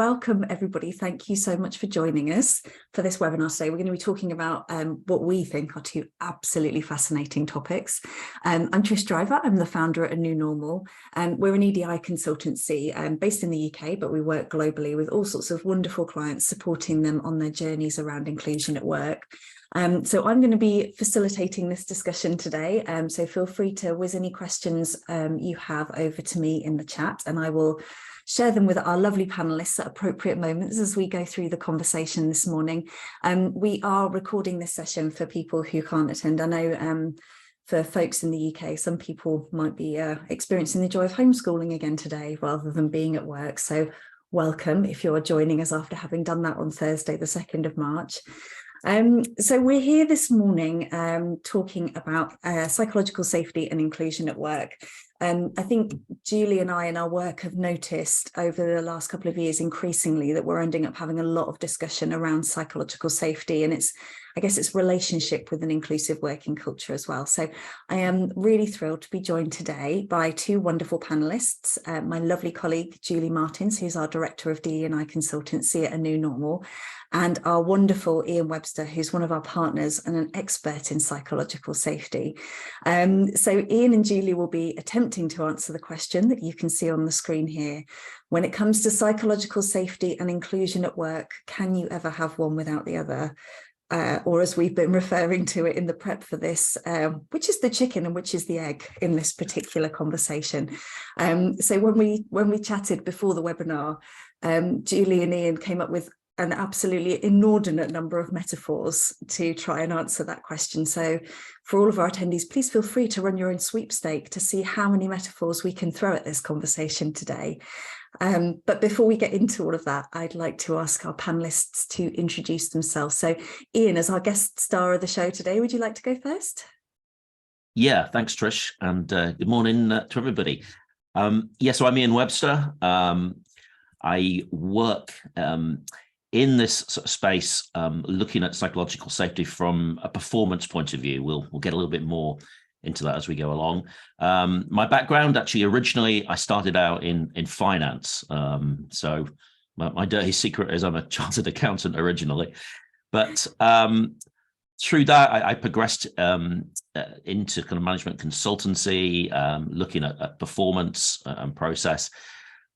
Welcome everybody. Thank you so much for joining us for this webinar today. We're going to be talking about what we think are two absolutely fascinating topics. I'm Trish Driver. I'm the founder at A New Normal. We're an ED&I consultancy based in the UK, but we work globally with all sorts of wonderful clients, supporting them on their journeys around inclusion at work. So I'm going to be facilitating this discussion today. So feel free to whiz any questions you have over to me in the chat, and I will share them with our lovely panelists at appropriate moments as we go through the conversation this morning. We are recording this session for people who can't attend. I know for folks in the UK, some people might be experiencing the joy of homeschooling again today rather than being at work. So welcome if you're joining us after having done that on Thursday, the 2nd of March. So we're here this morning talking about psychological safety and inclusion at work. I think Julie and I in our work have noticed over the last couple of years increasingly that we're ending up having a lot of discussion around psychological safety, and I guess it's relationship with an inclusive working culture as well. So I am really thrilled to be joined today by two wonderful panelists, my lovely colleague Julie Martins, who's our Director of ED&I Consultancy at A New Normal, and our wonderful Ian Webster, who's one of our partners and an expert in psychological safety. So Ian and Julie will be attempting to answer the question that you can see on the screen here. When it comes to psychological safety and inclusion at work, can you ever have one without the other? Or as we've been referring to it in the prep for this, which is the chicken and which is the egg in this particular conversation. So when we chatted before the webinar, Julie and Ian came up with an absolutely inordinate number of metaphors to try and answer that question. So for all of our attendees, please feel free to run your own sweepstake to see how many metaphors we can throw at this conversation today. But before we get into all of that, I'd like to ask our panelists to introduce themselves. So Ian, as our guest star of the show today, would you like to go first? Yeah, thanks, Trish, and good morning to everybody. So I'm Ian Webster. I work in this sort of space, looking at psychological safety from a performance point of view. We'll get a little bit more into that as we go along. My background, actually, originally, I started out in finance. So my dirty secret is I'm a chartered accountant originally. But through that, I progressed into kind of management consultancy, looking at performance and process.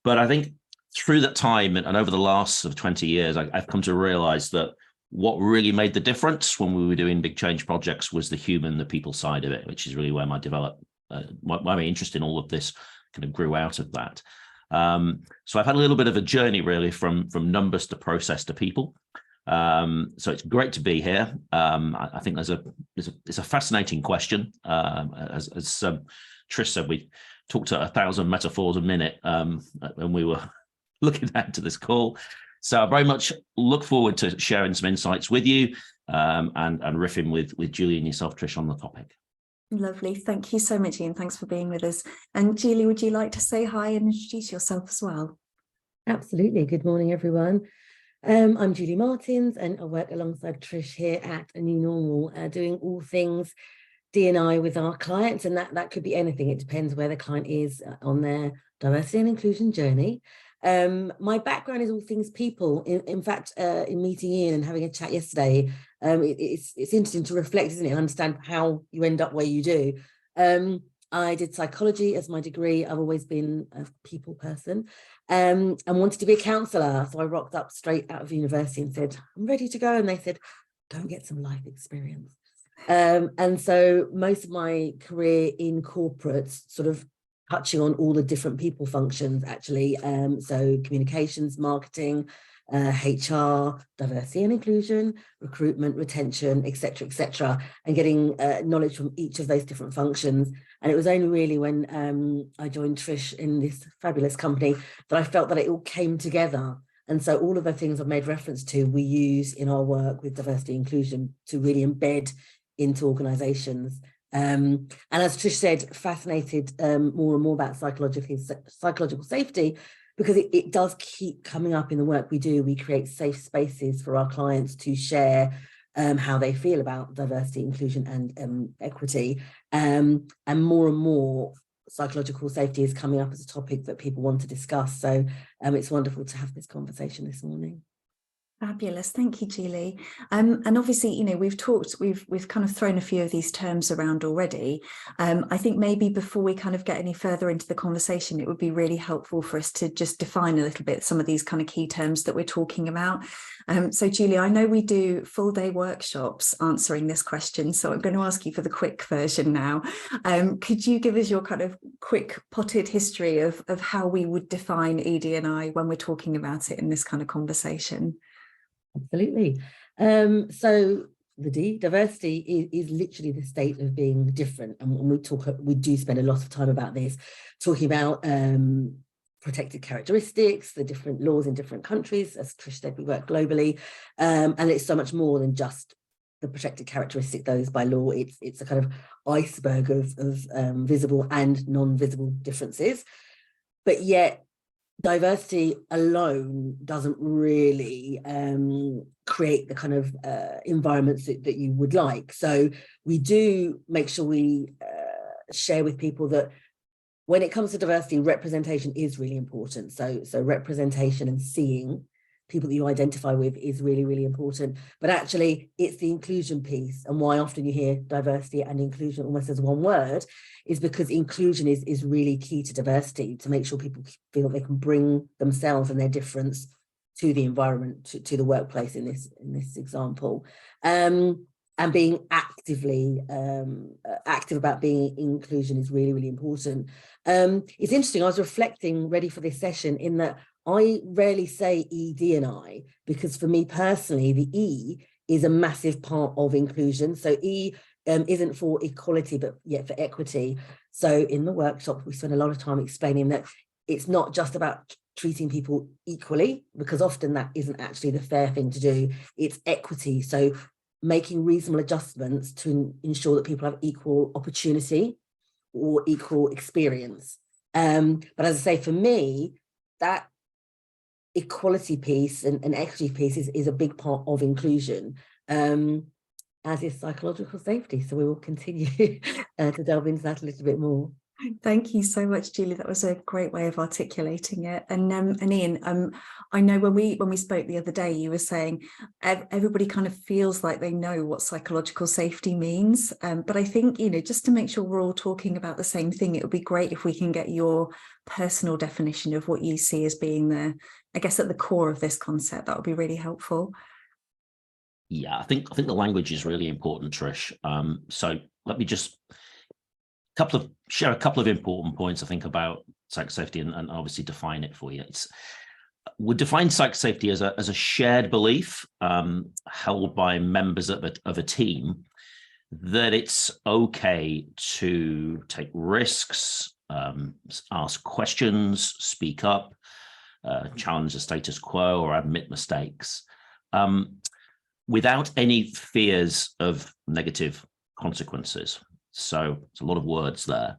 But I think through that time and over the last sort of 20 years, I've come to realize that what really made the difference when we were doing big change projects was the human, the people side of it, which is really where my interest in all of this kind of grew out of that. So I've had a little bit of a journey really from numbers to process to people. So it's great to be here. I think it's a fascinating question. As Trish said, we talked at 1,000 metaphors a minute when we were looking into this call. So I very much look forward to sharing some insights with you and riffing with Julie and yourself, Trish, on the topic. Lovely. Thank you so much, Ian. Thanks for being with us. And Julie, would you like to say hi and introduce yourself as well? Absolutely. Good morning, everyone. I'm Julie Martins, and I work alongside Trish here at A New Normal, doing all things D&I with our clients, and that could be anything. It depends where the client is on their diversity and inclusion journey. My background is all things people. In fact, in meeting Ian and having a chat yesterday, it's interesting to reflect, isn't it, and understand how you end up where you do. I did psychology as my degree. I've always been a people person and wanted to be a counsellor. So I rocked up straight out of university and said, I'm ready to go. And they said, go and get some life experience. And so most of my career in corporates sort of touching on all the different people functions, actually. So communications, marketing, HR, diversity and inclusion, recruitment, retention, etc., and getting knowledge from each of those different functions. And it was only really when I joined Trish in this fabulous company that I felt that it all came together. And so all of the things I've made reference to, we use in our work with diversity and inclusion to really embed into organisations. And as Trish said, fascinated more and more about psychological safety, because it does keep coming up in the work we do. We create safe spaces for our clients to share how they feel about diversity, inclusion and equity. And more psychological safety is coming up as a topic that people want to discuss. So it's wonderful to have this conversation this morning. Fabulous. Thank you, Julie. And obviously, you know, we've kind of thrown a few of these terms around already. I think maybe before we kind of get any further into the conversation, it would be really helpful for us to just define a little bit some of these kind of key terms that we're talking about. So Julie, I know we do full day workshops answering this question, so I'm going to ask you for the quick version now. Could you give us your kind of quick potted history of how we would define ED&I when we're talking about it in this kind of conversation? Absolutely. So the D, diversity, is literally the state of being different. And when we do spend a lot of time about this, talking about protected characteristics, the different laws in different countries. As Trish said, we work globally. And it's so much more than just the protected characteristic, those by law. It's a kind of iceberg of visible and non-visible differences. But yet, diversity alone doesn't really create the kind of environments that you would like. So we do make sure we share with people that when it comes to diversity, representation is really important. So representation and seeing people that you identify with is really, really important. But actually, it's the inclusion piece, and why often you hear diversity and inclusion almost as one word is because inclusion is really key to diversity, to make sure people feel they can bring themselves and their difference to the environment, to the workplace in this example. And being active about being inclusion is really, really important. It's interesting, I was reflecting ready for this session in that I rarely say ED&I, because for me personally, the E is a massive part of inclusion. So E isn't for equality, but yet for equity. So in the workshop, we spend a lot of time explaining that it's not just about treating people equally, because often that isn't actually the fair thing to do. It's equity. So making reasonable adjustments to ensure that people have equal opportunity or equal experience. But as I say, for me, that equality piece and equity piece is a big part of inclusion, as is psychological safety. So we will continue to delve into that a little bit more. Thank you so much, Julie. That was a great way of articulating it. And Ian, I know when we spoke the other day, you were saying everybody kind of feels like they know what psychological safety means. But I think, you know, just to make sure we're all talking about the same thing, it would be great if we can get your personal definition of what you see as being I guess, at the core of this concept. That would be really helpful. Yeah, I think the language is really important, Trish. So let me just share a couple of important points, I think, about psych safety and obviously define it for you. We define psych safety as a shared belief held by members of a team that it's okay to take risks, ask questions, speak up, challenge the status quo, or admit mistakes, without any fears of negative consequences. So it's a lot of words there.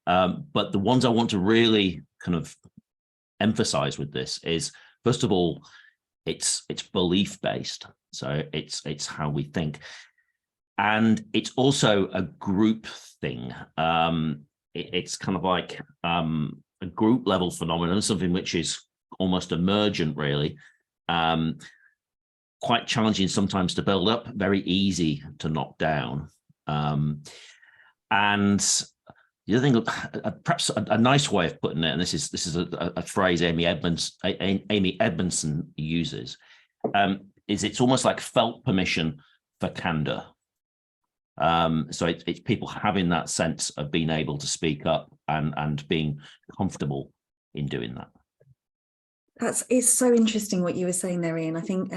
But the ones I want to really kind of emphasize with this is, first of all, it's belief-based. So it's how we think. And it's also a group thing. It's kind of like a group level phenomenon, something which is almost emergent, really. Quite challenging sometimes to build up, very easy to knock down. And the other thing, perhaps a nice way of putting it, and this is a phrase Amy Edmondson uses, is it's almost like felt permission for candor. So it's people having that sense of being able to speak up and being comfortable in doing that. It's so interesting what you were saying there, Ian. I think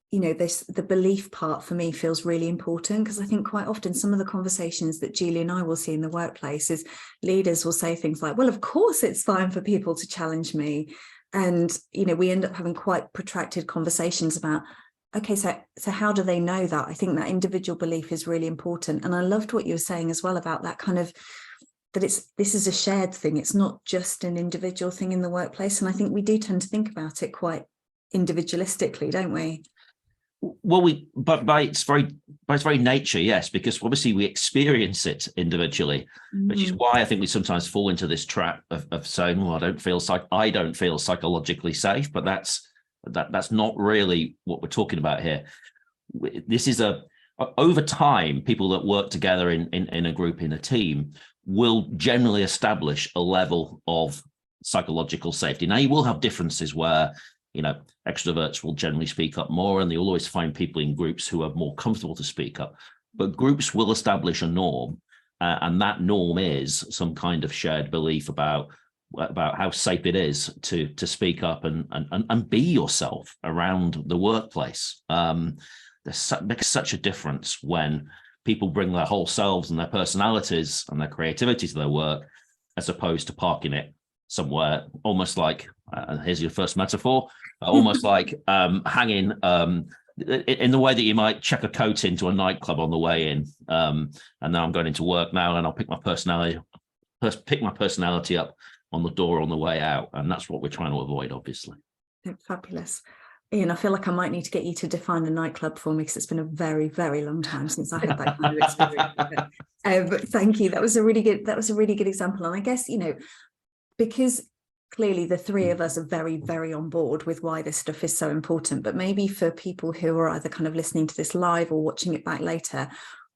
you know, the belief part for me feels really important, because I think quite often some of the conversations that Julie and I will see in the workplace is leaders will say things like, well, of course it's fine for people to challenge me. And, you know, we end up having quite protracted conversations about, okay, so how do they know that? I think that individual belief is really important. And I loved what you were saying as well about that kind of, that this is a shared thing. It's not just an individual thing in the workplace. And I think we do tend to think about it quite individualistically, don't we? Well, but by its very nature, yes, because obviously we experience it individually, which is why I think we sometimes fall into this trap of saying, "Well, I don't feel psychologically safe," but that's not really what we're talking about here. This is over time, people that work together in a group, in a team, will generally establish a level of psychological safety. Now, you will have differences where, extroverts will generally speak up more, and you'll always find people in groups who are more comfortable to speak up. But groups will establish a norm, and that norm is some kind of shared belief about how safe it is to speak up and be yourself around the workplace. Makes such a difference when people bring their whole selves and their personalities and their creativity to their work, as opposed to parking it somewhere, almost like, here's your first metaphor, almost like hanging in the way that you might check a coat into a nightclub on the way in. And now I'm going into work now, and I'll pick my personality up on the door on the way out. And that's what we're trying to avoid, obviously. Fabulous. Ian, I feel like I might need to get you to define the nightclub for me, because it's been a very, very long time since I had that kind of experience. But thank you. That was a really good example. And I guess, because clearly the three of us are very, very on board with why this stuff is so important, but maybe for people who are either kind of listening to this live or watching it back later,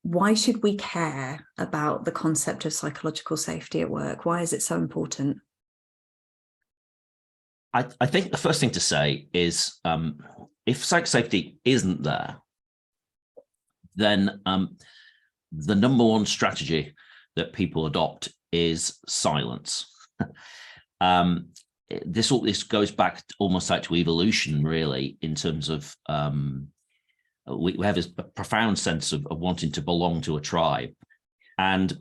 why should we care about the concept of psychological safety at work? Why is it so important? I think the first thing to say is, if psych safety isn't there, then the number one strategy that people adopt is silence. This goes back almost like to evolution, really, in terms of we have this profound sense of wanting to belong to a tribe. And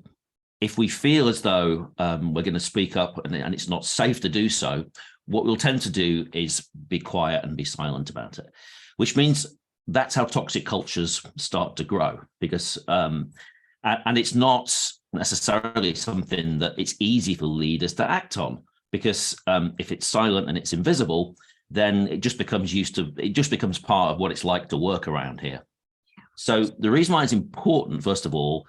if we feel as though we're going to speak up and it's not safe to do so, what we'll tend to do is be quiet and be silent about it, which means that's how toxic cultures start to grow, because and it's not necessarily something that it's easy for leaders to act on, because if it's silent and it's invisible, then it just becomes part of what it's like to work around here. So the reason why it's important, first of all,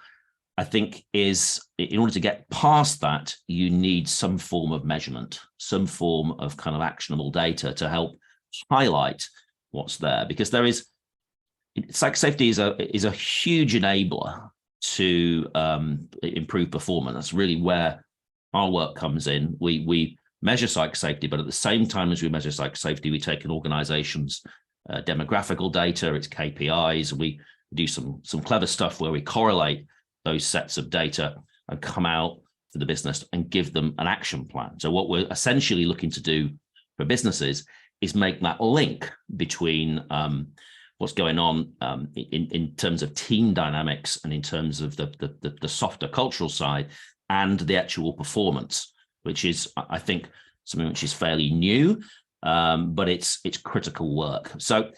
I think, is in order to get past that, you need some form of measurement, some form of kind of actionable data to help highlight what's there, because psych safety is a huge enabler to improve performance. That's really where our work comes in. We measure psych safety, but at the same time as we measure psych safety, we take an organization's demographical data, its KPIs. We do some clever stuff where we correlate those sets of data and come out to the business and give them an action plan. So what we're essentially looking to do for businesses is make that link between what's going on in terms of team dynamics and in terms of the softer cultural side and the actual performance, which is, I think, something which is fairly new, but it's critical work. So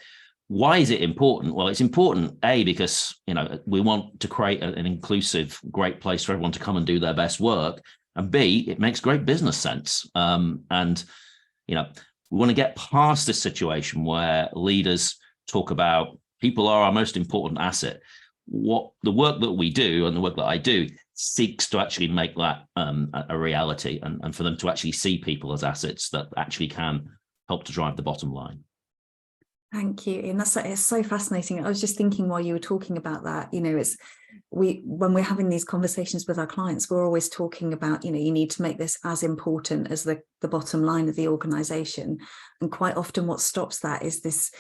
why is it important? Well, it's important, A, because we want to create an inclusive, great place for everyone to come and do their best work, and B, it makes great business sense. And we want to get past this situation where leaders talk about people are our most important asset. What the work that we do and the work that I do seeks to actually make that a reality, and for them to actually see people as assets that actually can help to drive the bottom line. Thank you. And it's so fascinating. I was just thinking while you were talking about that, when we're having these conversations with our clients, we're always talking about, you need to make this as important as the bottom line of the organization. And quite often what stops that is this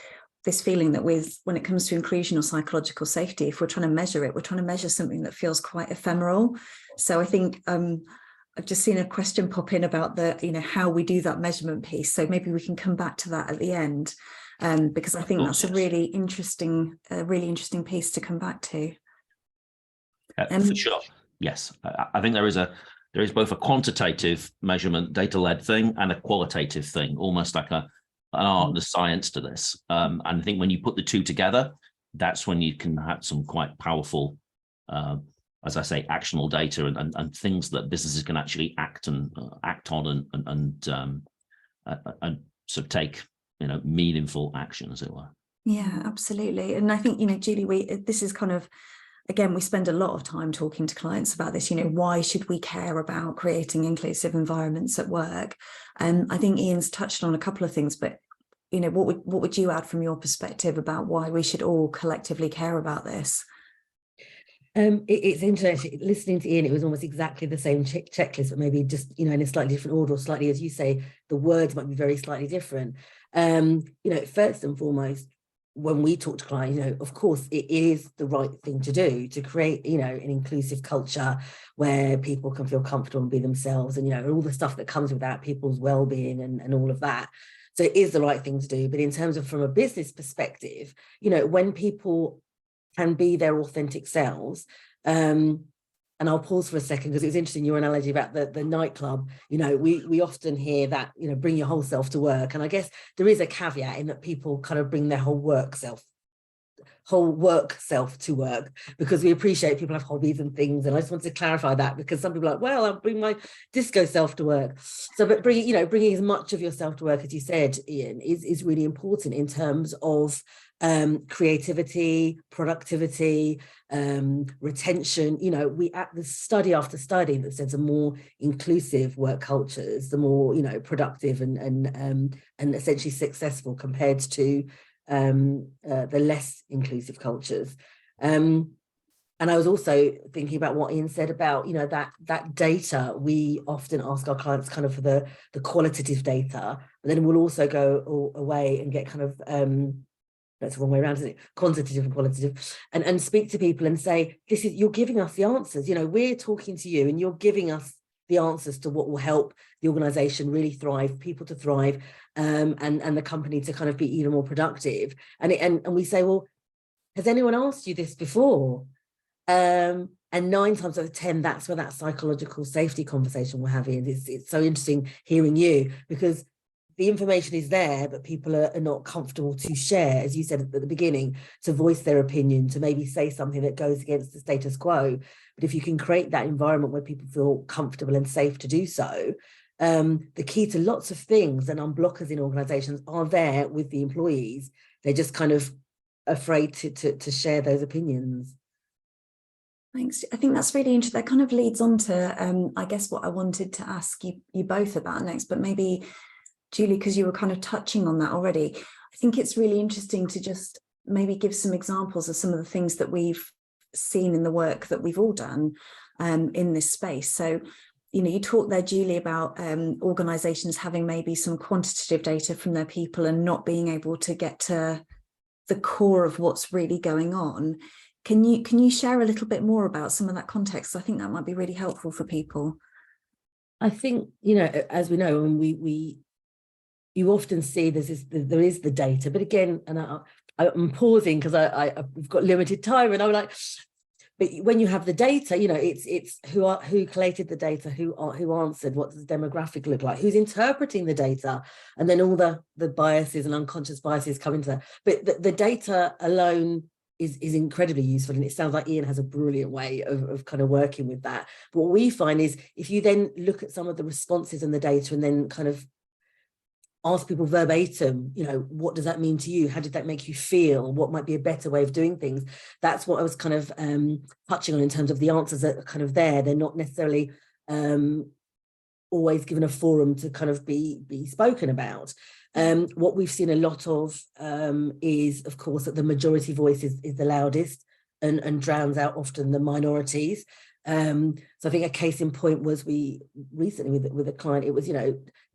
feeling that when it comes to inclusion or psychological safety, if we're trying to measure it, we're trying to measure something that feels quite ephemeral. So I think I've just seen a question pop in about how we do that measurement piece. So maybe we can come back to that at the end. Because I think that's a really interesting piece to come back to. For sure, yes. I think there is both a quantitative measurement, data-led thing, and a qualitative thing, almost like an art and a science to this. And I think when you put the two together, that's when you can have some quite powerful, as I say, actionable data and things that businesses can actually act on and sort of take meaningful action, as it were. Yeah, absolutely. And I think, Julie, this is kind of, again, we spend a lot of time talking to clients about this, why should we care about creating inclusive environments at work? And I think Ian's touched on a couple of things, but, what would you add from your perspective about why we should all collectively care about this? It's interesting listening to Ian. It was almost exactly the same checklist, but maybe just in a slightly different order, or slightly, as you say, the words might be very slightly different. First and foremost, when we talk to clients, of course, it is the right thing to do to create, an inclusive culture where people can feel comfortable and be themselves, and all the stuff that comes with that, people's well-being and all of that. So it is the right thing to do. But in terms of from a business perspective, when people can be their authentic selves. And I'll pause for a second because it was interesting, your analogy about the nightclub. We often hear that, bring your whole self to work. And I guess there is a caveat in that people kind of bring their whole work self to work, because we appreciate people have hobbies and things. And I just want to clarify that, because some people are like, well, I'll bring my disco self to work. So, but bringing as much of yourself to work, as you said, Ian, is really important in terms of creativity, productivity, retention. We at the study after study that says the more inclusive work cultures, the more productive and essentially successful compared to the less inclusive cultures. And I was also thinking about what Ian said about that data. We often ask our clients kind of for the qualitative data, but then we'll also go away and get kind of that's the wrong way around, isn't it? Quantitative and qualitative, and speak to people and say, you're giving us the answers. We're talking to you and you're giving us the answers to what will help the organization really thrive, people to thrive, and the company to kind of be even more productive. And we say, well, has anyone asked you this before? And 9 times out of 10, that's where that psychological safety conversation we're having. It's so interesting hearing you, because the information is there, but people are not comfortable to share, as you said at the beginning, to voice their opinion, to maybe say something that goes against the status quo. But if you can create that environment where people feel comfortable and safe to do so, the key to lots of things and unblockers in organizations are there with the employees. They're just kind of afraid to share those opinions. Thanks. I think that's really interesting. That kind of leads on to, I guess, what I wanted to ask you both about next, but maybe Julie, because you were kind of touching on that already. I think it's really interesting to just maybe give some examples of some of the things that we've seen in the work that we've all done in this space. So, you talked there, Julie, about organizations having maybe some quantitative data from their people and not being able to get to the core of what's really going on. Can you share a little bit more about some of that context? I think that might be really helpful for people. I think, as we know, when you often see there is the data, but again, and I'm pausing because I've got limited time, and I'm like, but when you have the data, it's who collated the data, who answered, what does the demographic look like, who's interpreting the data, and then all the biases and unconscious biases come into that. But the data alone is incredibly useful, and it sounds like Ian has a brilliant way of kind of working with that. But what we find is, if you then look at some of the responses in the data and then kind of ask people verbatim, what does that mean to you? How did that make you feel? What might be a better way of doing things? That's what I was kind of touching on in terms of the answers that are kind of there. They're not necessarily always given a forum to kind of be spoken about. What we've seen a lot of is, of course, that the majority voice is the loudest and drowns out often the minorities. So I think a case in point was we recently with a client, it was,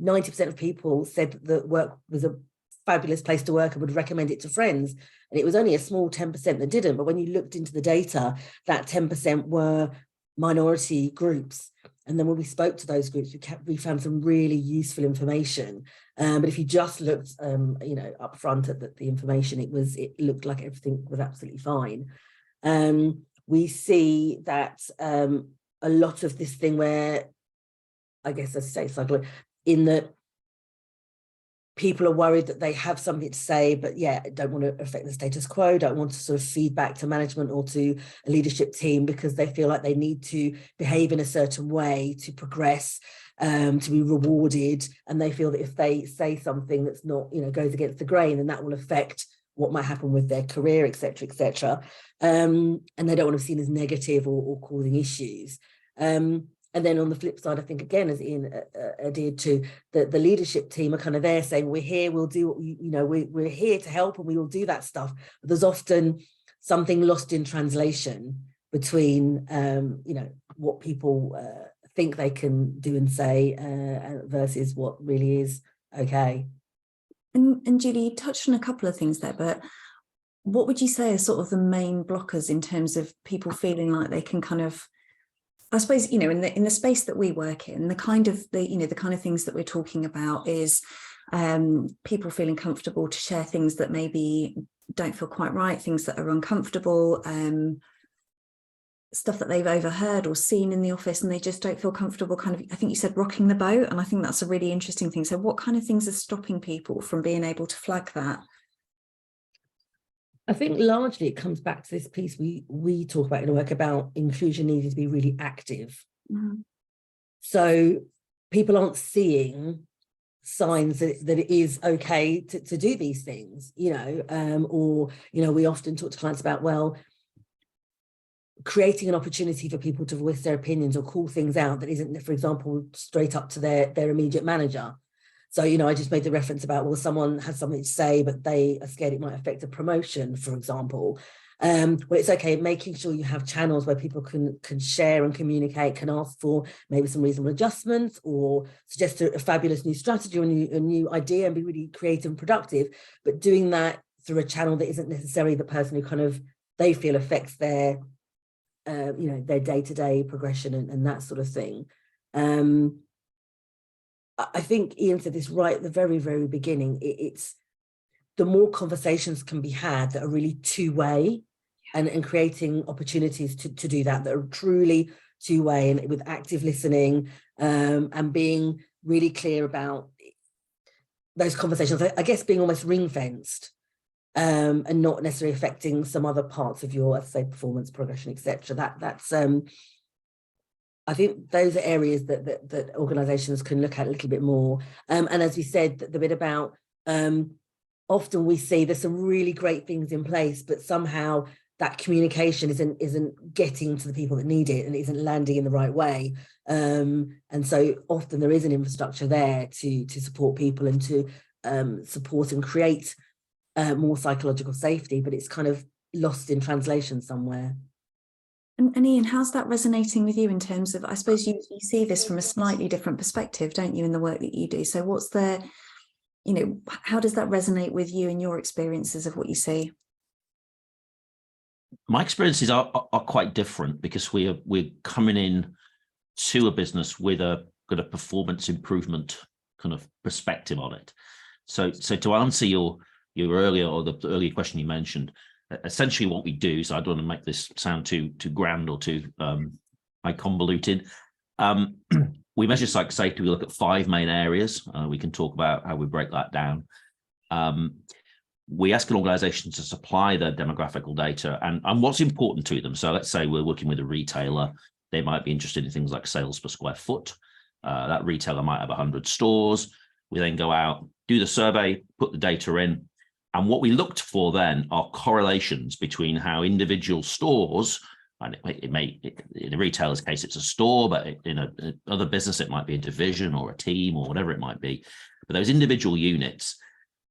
90% of people said that work was a fabulous place to work and would recommend it to friends. And it was only a small 10% that didn't. But when you looked into the data, that 10% were minority groups. And then when we spoke to those groups, we found some really useful information. But if you just looked, up front at the information, it looked like everything was absolutely fine. We see that a lot of this thing where, I guess I say cycle, in that people are worried that they have something to say, but don't want to affect the status quo, don't want to sort of feed back to management or to a leadership team because they feel like they need to behave in a certain way to progress, to be rewarded. And they feel that if they say something that's not, goes against the grain, then that will affect what might happen with their career, etc., etc. And they don't want to be seen as negative or causing issues. And then on the flip side, I think, again, as Ian adhered to, the leadership team are kind of there saying, we're here, we'll do what we're here to help, and we will do that stuff. But there's often something lost in translation between, what people think they can do and say versus what really is okay. And Julie, you touched on a couple of things there, but what would you say are sort of the main blockers in terms of people feeling like they can kind of, I suppose, in the space that we work in, the kind of things that we're talking about is people feeling comfortable to share things that maybe don't feel quite right, things that are uncomfortable, stuff that they've overheard or seen in the office, and they just don't feel comfortable kind of, I think you said, rocking the boat. And I think that's a really interesting thing. So what kind of things are stopping people from being able to flag that? I think largely it comes back to this piece we talk about in the work about inclusion needing to be really active. Mm-hmm. So people aren't seeing signs that it is okay to do these things, or, we often talk to clients about, well, creating an opportunity for people to voice their opinions or call things out that isn't, for example, straight up to their immediate manager. So, I just made the reference about, well, someone has something to say, but they are scared it might affect a promotion, for example. Well, it's okay, making sure you have channels where people can share and communicate, can ask for maybe some reasonable adjustments or suggest a fabulous new strategy or a new idea and be really creative and productive, but doing that through a channel that isn't necessarily the person who kind of they feel affects their their day-to-day progression and that sort of thing. I think Ian said this right at the very, very beginning. It's the more conversations can be had that are really two-way and creating opportunities to do that are truly two-way and with active listening and being really clear about those conversations, I guess being almost ring-fenced. And not necessarily affecting some other parts of your, say, performance, progression, etc. That's I think those are areas that organisations can look at a little bit more. And as we said, the bit about often we see there's some really great things in place, but somehow that communication isn't getting to the people that need it and isn't landing in the right way. And so often there is an infrastructure there to support people and to support and create more psychological safety, but it's kind of lost in translation somewhere. And Ian, how's that resonating with you in terms of, I suppose you see this from a slightly different perspective, don't you, in the work that you do? So what's the, how does that resonate with you and your experiences of what you see? My experiences are quite different because we're coming in to a business with a performance improvement kind of perspective on it. So to answer your earlier or the earlier question you mentioned, essentially what we do, so I don't want to make this sound too grand or too convoluted. We measure psych safety. We look at 5 main areas. We can talk about how we break that down. We ask an organization to supply their demographical data and what's important to them. So let's say we're working with a retailer. They might be interested in things like sales per square foot. That retailer might have 100 stores. We then go out, do the survey, put the data in. And what we looked for then are correlations between how individual stores, and in a retailer's case, it's a store, but in another business, it might be a division or a team or whatever it might be. But those individual units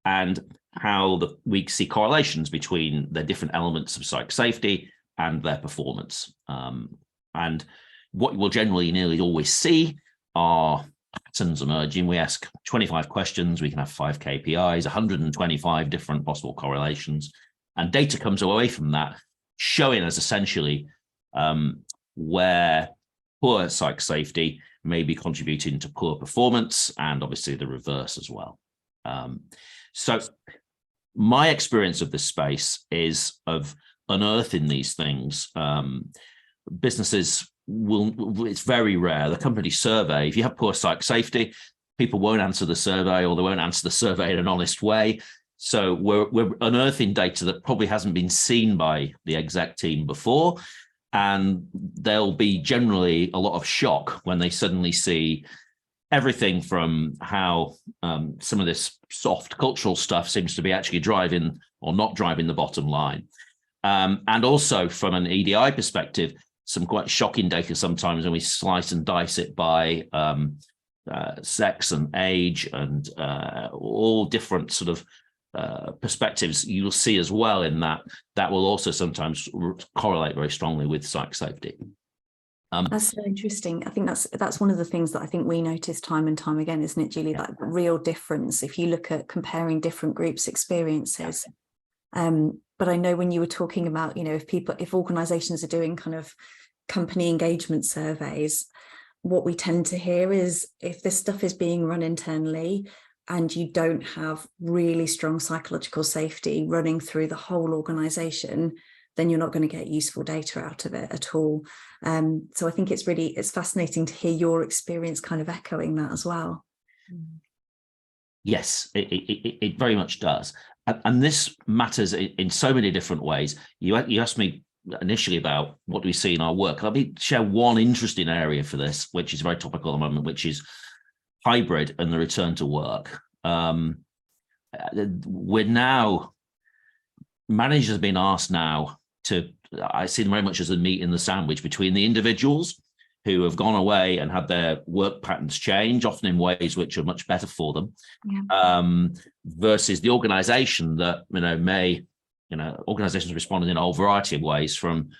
and how we see correlations between the different elements of psych safety and their performance. And what we'll generally nearly always see are patterns emerging. We ask 25 questions, we can have 5 KPIs, 125 different possible correlations, and data comes away from that, showing us essentially where poor psych safety may be contributing to poor performance, and obviously the reverse as well. So my experience of this space is of unearthing these things. Businesses it's very rare. The company survey, if you have poor psych safety, people won't answer the survey, or they won't answer the survey in an honest way. So we're unearthing data that probably hasn't been seen by the exec team before. And there'll be generally a lot of shock when they suddenly see everything from how some of this soft cultural stuff seems to be actually driving or not driving the bottom line. And also from an ED&I perspective, some quite shocking data sometimes when we slice and dice it by sex and age and all different sort of perspectives. You'll see as well in that will also sometimes correlate very strongly with psych safety. That's so interesting. I think that's one of the things that I think we notice time and time again, isn't it, Julie? Like the real difference if you look at comparing different groups' experiences. But I know when you were talking about, if organizations are doing kind of company engagement surveys, what we tend to hear is if this stuff is being run internally and you don't have really strong psychological safety running through the whole organization, then you're not going to get useful data out of it at all. So I think it's fascinating to hear your experience kind of echoing that as well. Yes, it very much does. And this matters in so many different ways. You asked me initially about what do we see in our work. Let me share one interesting area for this, which is very topical at the moment, which is hybrid and the return to work. Managers have been asked now to, I see them very much as a meat in the sandwich between the individuals who have gone away and had their work patterns change, often in ways which are much better for them, versus the organization that, organizations responded in a whole variety of ways, from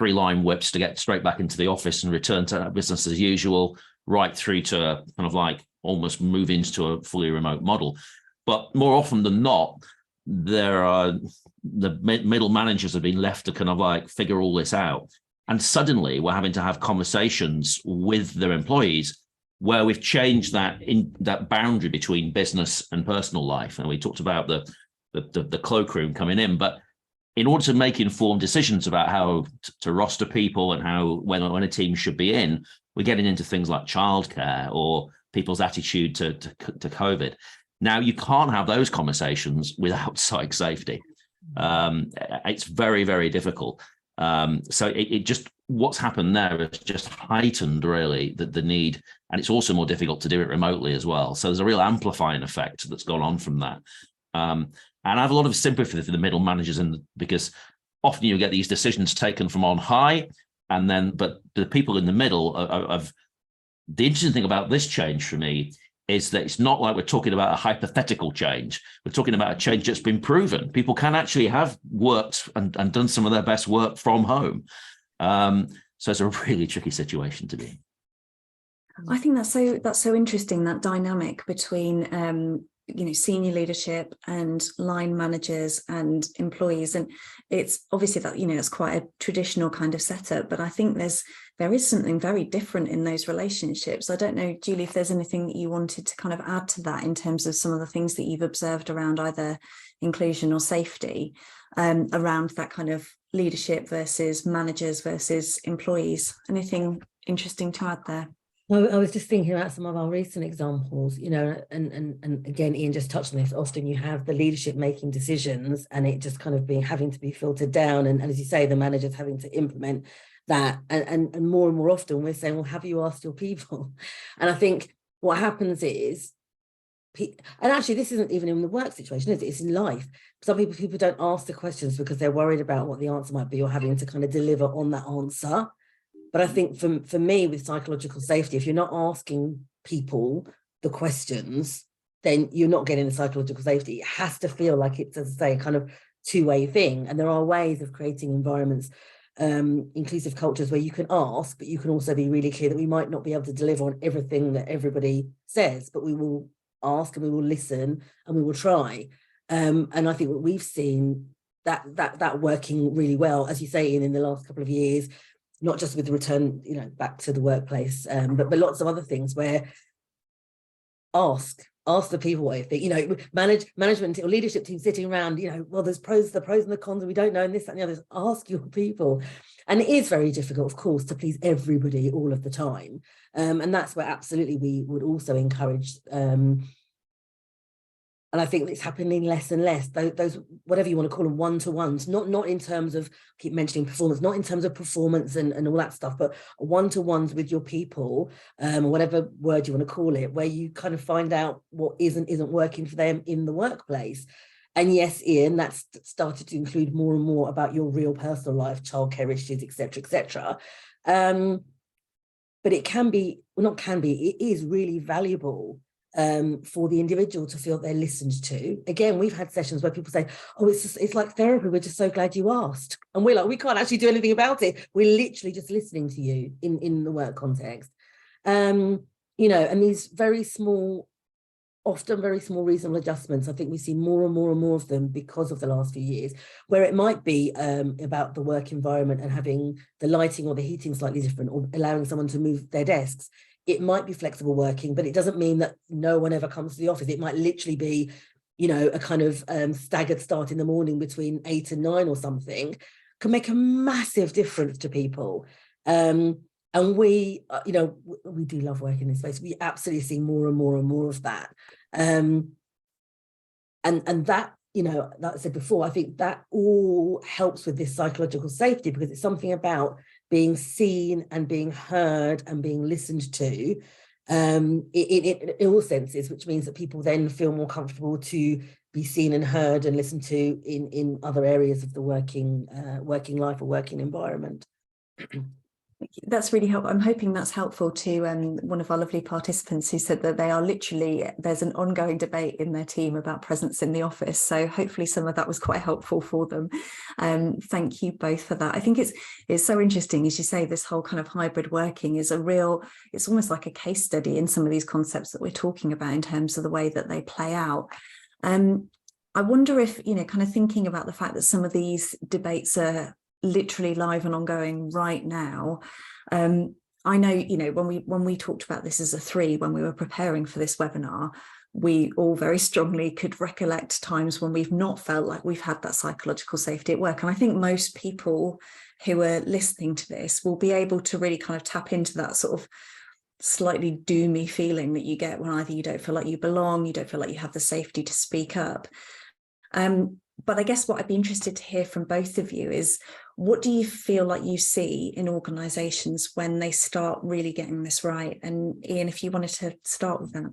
3-line whips to get straight back into the office and return to business as usual, right through to kind of like almost move into a fully remote model. But more often than not, the middle managers have been left to kind of like figure all this out. And suddenly we're having to have conversations with their employees where we've changed that boundary between business and personal life. And we talked about the cloakroom coming in, but in order to make informed decisions about how to roster people and when a team should be in, we're getting into things like childcare or people's attitude to COVID. Now, you can't have those conversations without psych safety. It's very, very difficult. So it just, what's happened there has just heightened really the need, and it's also more difficult to do it remotely as well. So there's a real amplifying effect that's gone on from that. And I have a lot of sympathy for the middle managers, because often you get these decisions taken from on high, but the people in the middle the interesting thing about this change for me is that it's not like we're talking about a hypothetical change. We're talking about a change that's been proven. People can actually have worked and done some of their best work from home. So it's a really tricky situation to be in. I think that's so interesting, that dynamic between senior leadership and line managers and employees. And it's obviously that, it's quite a traditional kind of setup, but I think there is something very different in those relationships. I don't know, Julie, if there's anything that you wanted to kind of add to that in terms of some of the things that you've observed around either inclusion or safety, around that kind of leadership versus managers versus employees. Anything interesting to add there? I was just thinking about some of our recent examples, and again, Ian just touched on this. Often you have the leadership making decisions and it just kind of having to be filtered down. And as you say, the managers having to implement that. And more often we're saying, well, have you asked your people? And I think what happens is, and actually this isn't even in the work situation, is it? It's in life. Some people don't ask the questions because they're worried about what the answer might be or having to kind of deliver on that answer. But I think for me, with psychological safety, if you're not asking people the questions, then you're not getting the psychological safety. It has to feel like it's, as I say, kind of two-way thing. And there are ways of creating environments, inclusive cultures where you can ask, but you can also be really clear that we might not be able to deliver on everything that everybody says, but we will ask and we will listen and we will try. And I think what we've seen that working really well, as you say, in the last couple of years, not just with the return, back to the workplace, but lots of other things where ask the people what you think, management or leadership team sitting around, well, there's the pros and the cons, and we don't know, and this, that, and the others. Ask your people. And it is very difficult, of course, to please everybody all of the time. And that's where absolutely we would also encourage And I think it's happening less and less. Those whatever you want to call them, one-to-ones, not in terms of, keep mentioning performance, not in terms of performance and all that stuff, but one-to-ones with your people, or whatever word you want to call it, where you kind of find out what isn't working for them in the workplace. And yes, Ian, that's started to include more and more about your real personal life, childcare issues, etc., etc. But it can be, well, not can be, it is really valuable for the individual to feel they're listened to. Again, we've had sessions where people say, oh, it's like therapy, we're just so glad you asked. And we're like, we can't actually do anything about it. We're literally just listening to you in the work context. And these often very small reasonable adjustments, I think we see more and more and more of them because of the last few years, where it might be about the work environment and having the lighting or the heating slightly different, or allowing someone to move their desks. It might be flexible working, but it doesn't mean that no one ever comes to the office. It might literally be, a kind of staggered start in the morning between 8 and 9 or something, can make a massive difference to people. And we, we do love working in this space. We absolutely see more and more and more of that. And that, like I said before, I think that all helps with this psychological safety, because it's something about being seen and being heard and being listened to in all senses, which means that people then feel more comfortable to be seen and heard and listened to in other areas of the working life or working environment. That's really helpful. I'm hoping that's helpful to one of our lovely participants who said that they are literally, there's an ongoing debate in their team about presence in the office. So hopefully some of that was quite helpful for them. Thank you both for that. I think it's so interesting, as you say, this whole kind of hybrid working is it's almost like a case study in some of these concepts that we're talking about in terms of the way that they play out. I wonder if, kind of thinking about the fact that some of these debates are literally live and ongoing right now. I know, when we talked about this as a 3, when we were preparing for this webinar, we all very strongly could recollect times when we've not felt like we've had that psychological safety at work. And I think most people who are listening to this will be able to really kind of tap into that sort of slightly doomy feeling that you get when either you don't feel like you belong, you don't feel like you have the safety to speak up. But I guess what I'd be interested to hear from both of you is, what do you feel like you see in organisations when they start really getting this right? And Ian, if you wanted to start with that.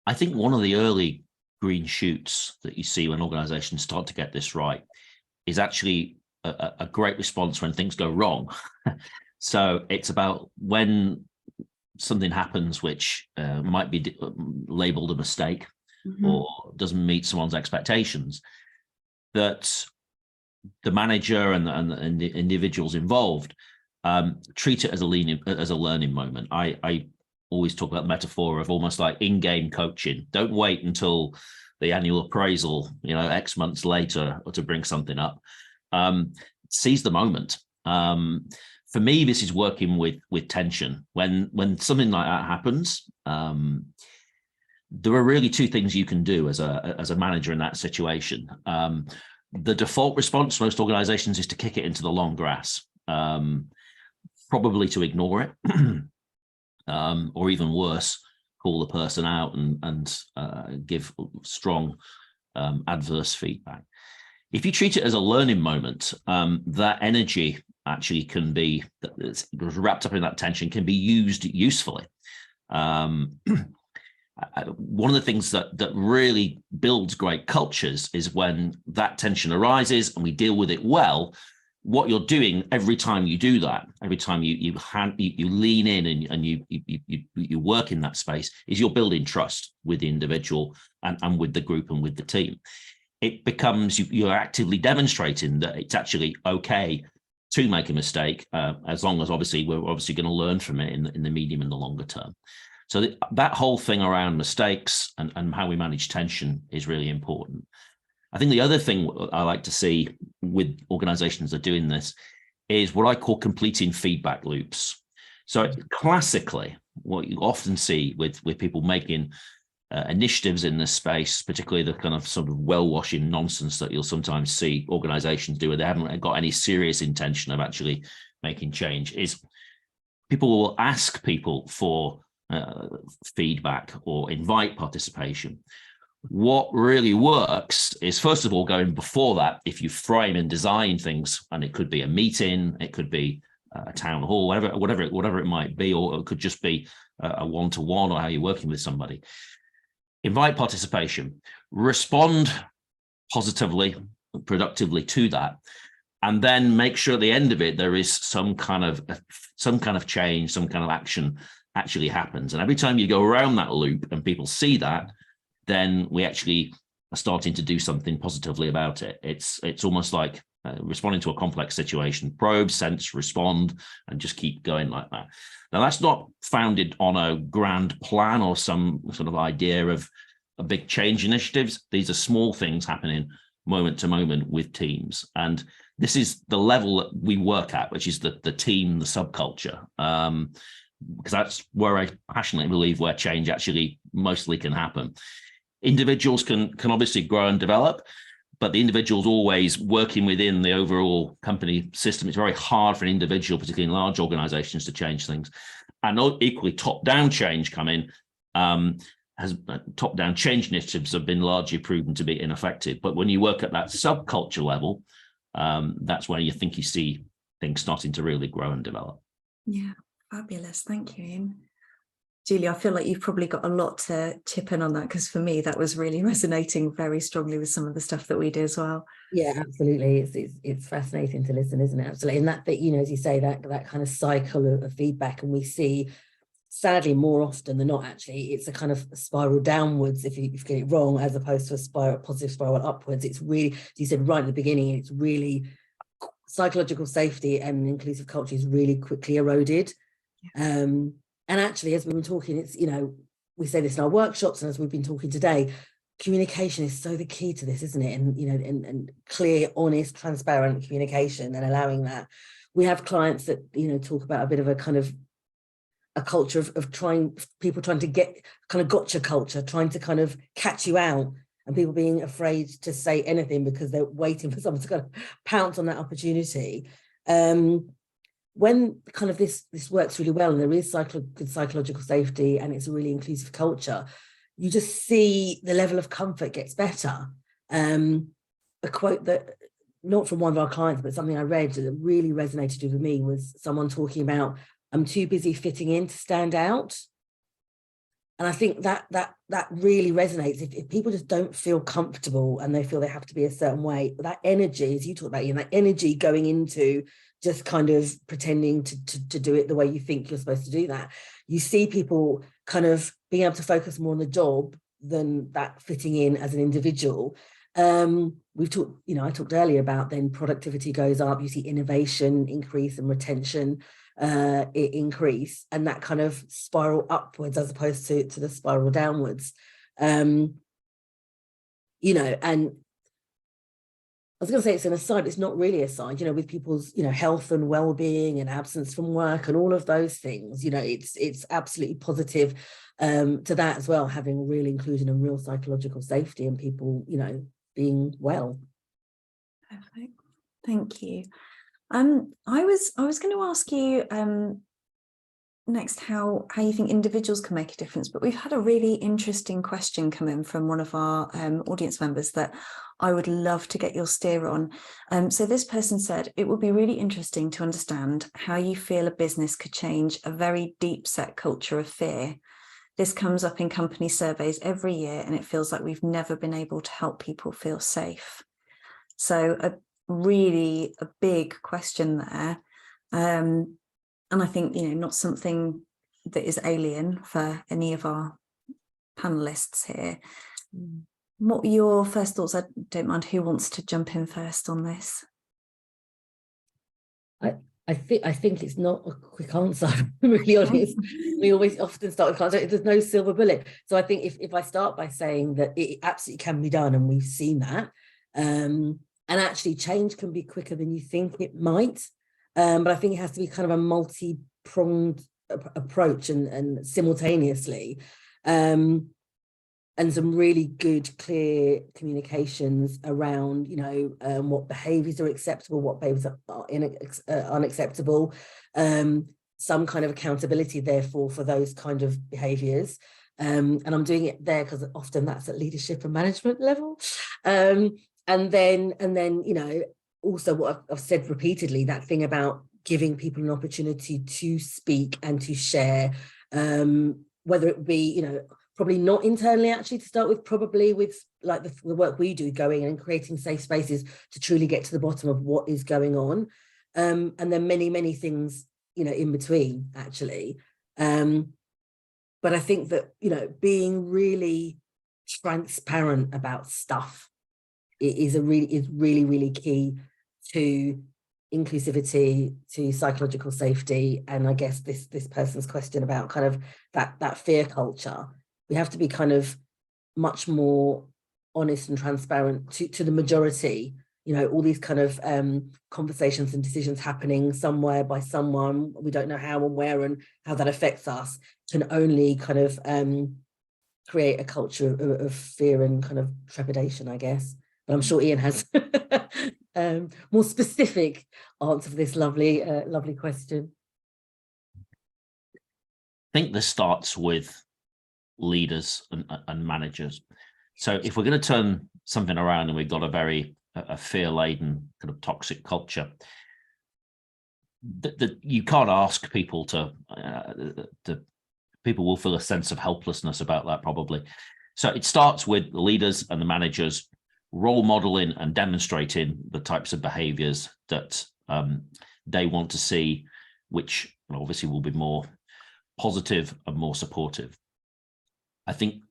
I think one of the early green shoots that you see when organisations start to get this right is actually a great response when things go wrong. So it's about when something happens which might be labelled a mistake, or doesn't meet someone's expectations, that the manager and the individuals involved treat it as a learning moment. I always talk about the metaphor of almost like in-game coaching. Don't wait until the annual appraisal, X months later, or to bring something up. Seize the moment. For me, this is working with tension. When something like that happens, there are really 2 things you can do as a manager in that situation. The default response to most organizations is to kick it into the long grass, probably to ignore it, or even worse, call the person out and give strong adverse feedback. If you treat it as a learning moment, that energy actually can be, wrapped up in that tension, can be used usefully. One of the things that really builds great cultures is when that tension arises and we deal with it well. What you're doing every time you do that, every time you lean in and you work in that space, is you're building trust with the individual and with the group and with the team. It becomes, you're actively demonstrating that it's actually okay to make a mistake, as long as we're obviously going to learn from it in the medium and the longer term. So that whole thing around mistakes and how we manage tension is really important. I think the other thing I like to see with organizations that are doing this is what I call completing feedback loops. So classically, what you often see with people making initiatives in this space, particularly the kind of sort of well-washing nonsense that you'll sometimes see organizations do where they haven't got any serious intention of actually making change, is people will ask people for feedback or invite participation. What really works is, first of all, going before that, if you frame and design things, and it could be a meeting, it could be a town hall, whatever it might be, or it could just be a one-to-one, or how you're working with somebody. Invite participation, respond positively, productively to that, and then make sure at the end of it there is some kind of change, some kind of action actually happens. And every time you go around that loop and people see that, then we actually are starting to do something positively about it. It's almost like responding to a complex situation: probe, sense, respond, and just keep going like that. Now, that's not founded on a grand plan or some sort of idea of a big change initiatives. These are small things happening moment to moment with teams. And this is the level that we work at, which is the team, the subculture. Because that's where I passionately believe where change actually mostly can happen. Individuals can obviously grow and develop, but the individual's always working within the overall company system. It's very hard for an individual, particularly in large organizations, to change things. And equally, top-down change top-down change initiatives have been largely proven to be ineffective. But when you work at that subculture level, that's where you think you see things starting to really grow and develop. Yeah, fabulous. Thank you, Ian. Julie, I feel like you've probably got a lot to chip in on that, because for me, that was really resonating very strongly with some of the stuff that we do as well. Yeah, absolutely. It's fascinating to listen, isn't it? Absolutely. And that, as you say, that kind of cycle of feedback, and we see, sadly, more often than not, actually, it's a kind of spiral downwards if you get it wrong, as opposed to a positive spiral upwards. It's really, as you said right at the beginning, it's really psychological safety and inclusive culture is really quickly eroded. Yeah. And actually, as we've been talking, it's, we say this in our workshops, and as we've been talking today, communication is so the key to this, isn't it? And, and clear, honest, transparent communication, and allowing that. We have clients that, talk about a bit of a kind of a culture of people trying to get kind of gotcha culture, trying to kind of catch you out, and people being afraid to say anything because they're waiting for someone to kind of pounce on that opportunity. When kind of this works really well, and there is good psychological safety, and it's a really inclusive culture, you just see the level of comfort gets better. A quote that, not from one of our clients, but something I read that really resonated with me, was someone talking about, I'm too busy fitting in to stand out. And I think that really resonates. If people just don't feel comfortable and they feel they have to be a certain way, that energy, as you talked about, Ian, that energy going into just kind of pretending to do it the way you think you're supposed to do that, you see people kind of being able to focus more on the job than that fitting in as an individual. We've talked, I talked earlier about then productivity goes up, you see innovation increase and retention increase, and that kind of spiral upwards as opposed to the spiral downwards. And I was going to say it's an aside, it's not really a aside, with people's, health and well-being and absence from work and all of those things, it's absolutely positive to that as well, having real inclusion and real psychological safety and people, being well. Perfect. Thank you. I was going to ask you next how you think individuals can make a difference, but we've had a really interesting question come in from one of our audience members that I would love to get your steer on. So this person said, it would be really interesting to understand how you feel a business could change a very deep set culture of fear. This comes up in company surveys every year, and it feels like we've never been able to help people feel safe. So a big question there. And I think, not something that is alien for any of our panelists here. What were your first thoughts? I don't mind who wants to jump in first on this. I think it's not a quick answer, I'm really honest. We always often start with answer. There's no silver bullet. So I think if I start by saying that it absolutely can be done, and we've seen that, and actually change can be quicker than you think it might. But I think it has to be kind of a multi-pronged approach and simultaneously. And some really good, clear communications around, what behaviours are acceptable, what behaviours are unacceptable. some kind of accountability, therefore, for those kind of behaviours. And I'm doing it there because often that's at leadership and management level. And then, you know, also what I've said repeatedly, that thing about giving people an opportunity to speak and to share, whether it be, you know, probably not internally actually to start with, probably with like the work we do, going and creating safe spaces to truly get to the bottom of what is going on. And then many things, you know, in between actually. But I think that, you know, being really transparent about stuff is really key to inclusivity, to psychological safety. And I guess this person's question about kind of that fear culture, we have to be kind of much more honest and transparent to the majority. You know, all these kind of conversations and decisions happening somewhere by someone, we don't know how and where and how that affects us, can only kind of create a culture of fear and kind of trepidation, I guess. But I'm sure Ian has more specific answer for this lovely question. I think this starts with leaders and managers. So if we're going to turn something around and we've got a fear-laden kind of toxic culture, that you can't ask people to people will feel a sense of helplessness about that probably. So it starts with the leaders and the managers role modeling and demonstrating the types of behaviors that they want to see, which obviously will be more positive and more supportive. I think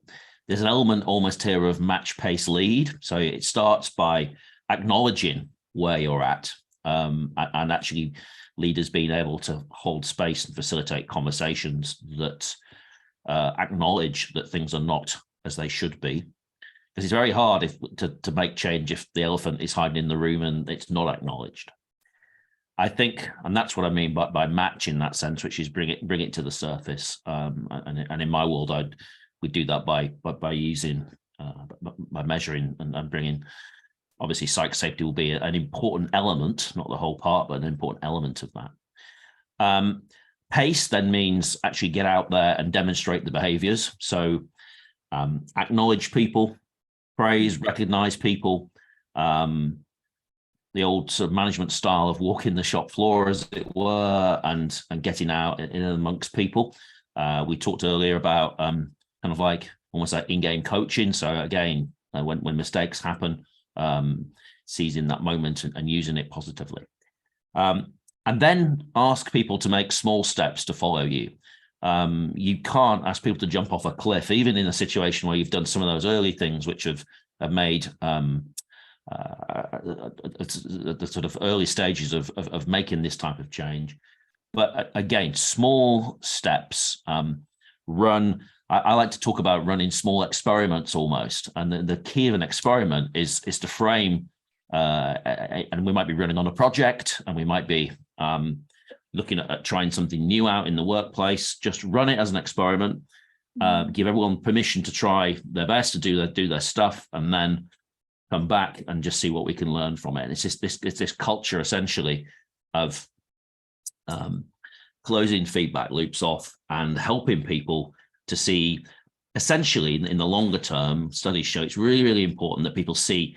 there's an element almost here of match, pace, lead. So it starts by acknowledging where you're at, and actually leaders being able to hold space and facilitate conversations that acknowledge that things are not as they should be. Because it's very hard to make change if the elephant is hiding in the room and it's not acknowledged. I think, and that's what I mean by match in that sense, which is bring it to the surface. And in my world, we do that by using by measuring and bringing. Obviously, psych safety will be an important element, not the whole part, but an important element of that. Pace then means actually get out there and demonstrate the behaviors. So acknowledge people, praise, recognize people. The old sort of management style of walking the shop floor, as it were, and getting out in amongst people. We talked earlier about kind of like almost like in-game coaching. So again, when mistakes happen, seizing that moment and using it positively. And then ask people to make small steps to follow you. You can't ask people to jump off a cliff, even in a situation where you've done some of those early things which have made the sort of early stages of making this type of change. But again, small steps. Run. I like to talk about running small experiments almost. And the key of an experiment is to frame, and we might be running on a project, and we might be looking at trying something new out in the workplace. Just run it as an experiment. Give everyone permission to try their best to do their stuff, and then come back and just see what we can learn from it. And it's just this culture essentially of closing feedback loops off and helping people to see, essentially in the longer term, studies show it's really, really important that people see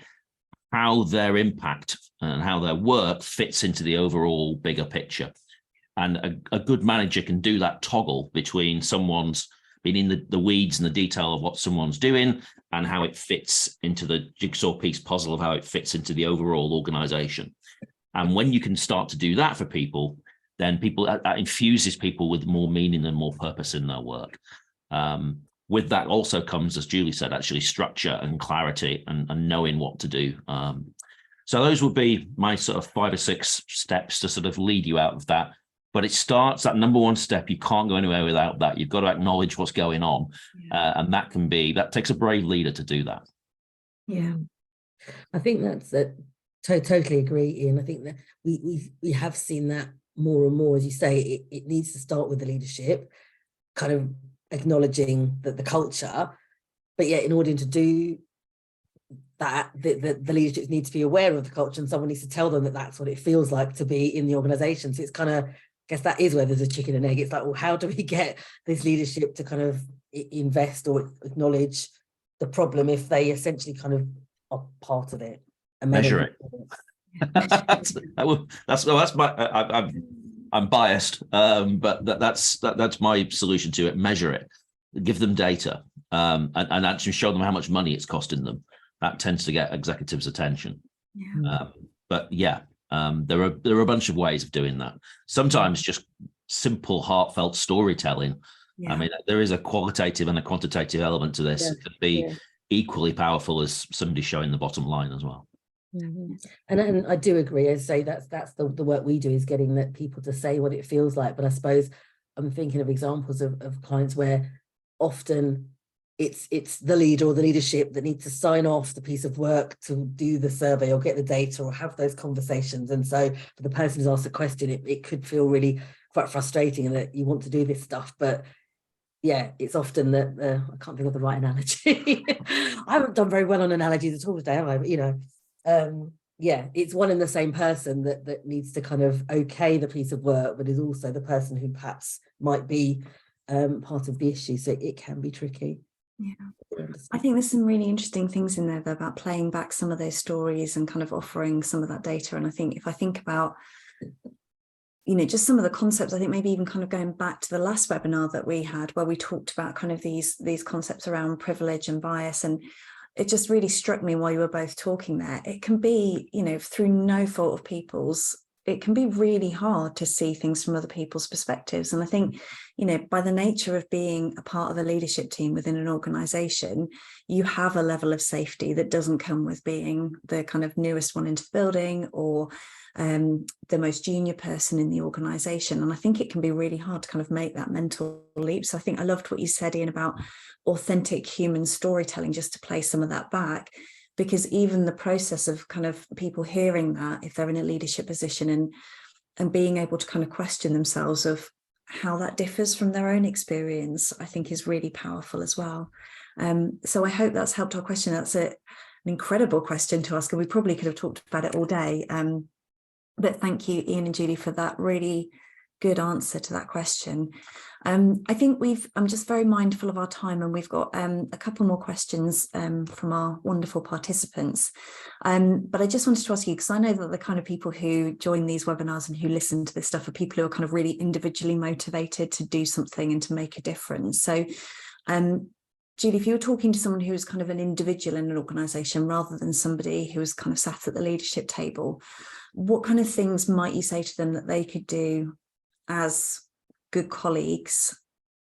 how their impact and how their work fits into the overall bigger picture. And a good manager can do that toggle between someone's being in the weeds and the detail of what someone's doing and how it fits into the jigsaw piece puzzle of how it fits into the overall organization. And when you can start to do that for people, then that infuses people with more meaning and more purpose in their work. With that also comes, as Julie said, actually structure and clarity and knowing what to do. So those would be my sort of 5 or 6 steps to sort of lead you out of that. But it starts, that number one step, you can't go anywhere without that. You've got to acknowledge what's going on. And that takes a brave leader to do that. Yeah, I think that's totally agree, Ian. I think that we have seen that more and more, as you say, it needs to start with the leadership, kind of acknowledging the culture. But yet, in order to do that, the leadership needs to be aware of the culture, and someone needs to tell them that that's what it feels like to be in the organization. So it's kind of guess that is where there's a chicken and egg. It's like, well, how do we get this leadership to kind of invest or acknowledge the problem if they essentially kind of are part of it and measure it? I'm biased, but that's my solution to it. Measure it, give them data, and actually show them how much money it's costing them. That tends to get executives' attention. Yeah. But yeah, there are a bunch of ways of doing that. Sometimes just simple, heartfelt storytelling. Yeah. I mean, there is a qualitative and a quantitative element to this. Yeah. It can be equally powerful as somebody showing the bottom line as well. Mm-hmm. And I do agree. I say that's the work we do, is getting that people to say what it feels like. But I suppose I'm thinking of examples of clients where often it's the leader or the leadership that needs to sign off the piece of work to do the survey or get the data or have those conversations. And so for the person who's asked the question, it could feel really quite frustrating, and that you want to do this stuff, but yeah, it's often that I can't think of the right analogy. I haven't done very well on analogies at all today, have I? But yeah, it's one and the same person that needs to kind of okay the piece of work, but is also the person who perhaps might be part of the issue. So it can be tricky. Yeah, I think there's some really interesting things in there though, about playing back some of those stories and kind of offering some of that data. And I think if I think about, just some of the concepts, I think maybe even kind of going back to the last webinar that we had, where we talked about kind of these concepts around privilege and bias, and it just really struck me while you were both talking there. It can be, through no fault of people's, it can be really hard to see things from other people's perspectives. And I think, by the nature of being a part of a leadership team within an organization, you have a level of safety that doesn't come with being the kind of newest one into the building or the most junior person in the organization. And I think it can be really hard to kind of make that mental leap. So I think I loved what you said, Ian, about authentic human storytelling, just to play some of that back, because even the process of kind of people hearing that, if they're in a leadership position, and being able to kind of question themselves of how that differs from their own experience, I think is really powerful as well. So I hope that's helped our question. That's an incredible question to ask, and we probably could have talked about it all day. But thank you, Ian and Julie, for that really good answer to that question. I think I'm just very mindful of our time, and we've got a couple more questions from our wonderful participants. But I just wanted to ask you, because I know that the kind of people who join these webinars and who listen to this stuff are people who are kind of really individually motivated to do something and to make a difference. So Julie, if you were talking to someone who was kind of an individual in an organization rather than somebody who was kind of sat at the leadership table, what kind of things might you say to them that they could do as good colleagues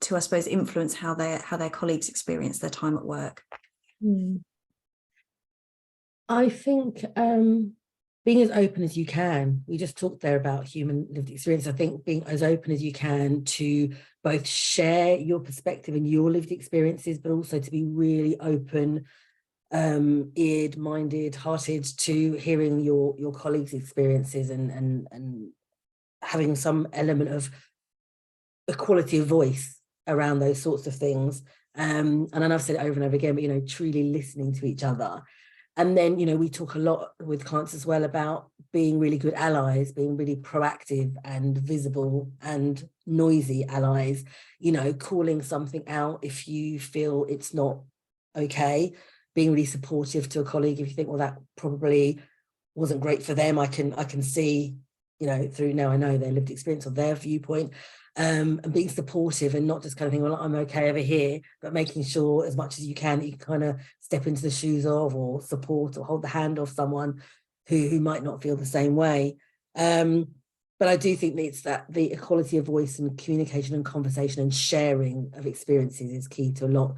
to, I suppose, influence how their colleagues experience their time at work? I think being as open as you can. We just talked there about human lived experience. I think being as open as you can to both share your perspective and your lived experiences, but also to be really open, eared, minded, hearted to hearing your colleagues' experiences and having some element of equality of voice around those sorts of things. And I know I've said it over and over again, but truly listening to each other. And then, we talk a lot with clients as well about being really good allies, being really proactive and visible and noisy allies, calling something out if you feel it's not okay, being really supportive to a colleague if you think, well, that probably wasn't great for them. I can see, through now I know their lived experience or their viewpoint, and being supportive and not just kind of thinking, well, I'm okay over here, but making sure as much as you can, you kind of step into the shoes of or support or hold the hand of someone who might not feel the same way. But I do think it's that the equality of voice and communication and conversation and sharing of experiences is key to a lot,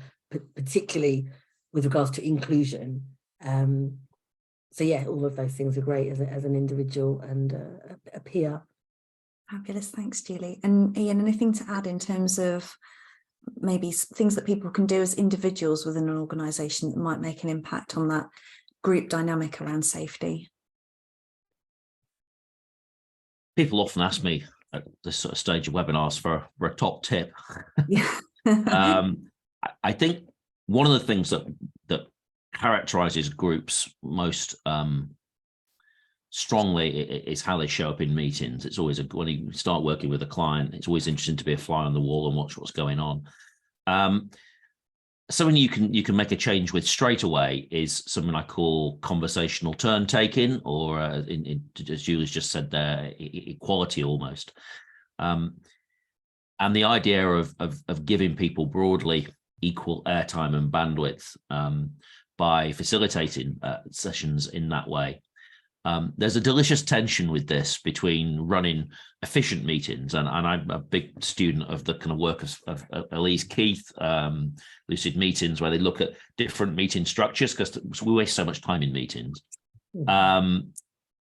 particularly with regards to inclusion. So yeah, all of those things are great as an individual and a peer. Fabulous, thanks, Julie. And Ian, anything to add in terms of maybe things that people can do as individuals within an organisation that might make an impact on that group dynamic around safety? People often ask me at this sort of stage of webinars for a top tip. Yeah. I think one of the things that characterises groups most strongly is how they show up in meetings. It's always when you start working with a client, it's always interesting to be a fly on the wall and watch what's going on. Something you can make a change with straight away is something I call conversational turn taking, or as Julie's just said there, equality almost. And the idea of giving people broadly equal airtime and bandwidth by facilitating sessions in that way. There's a delicious tension with this between running efficient meetings, and I'm a big student of the kind of work of Elise Keith, Lucid Meetings, where they look at different meeting structures, because we waste so much time in meetings,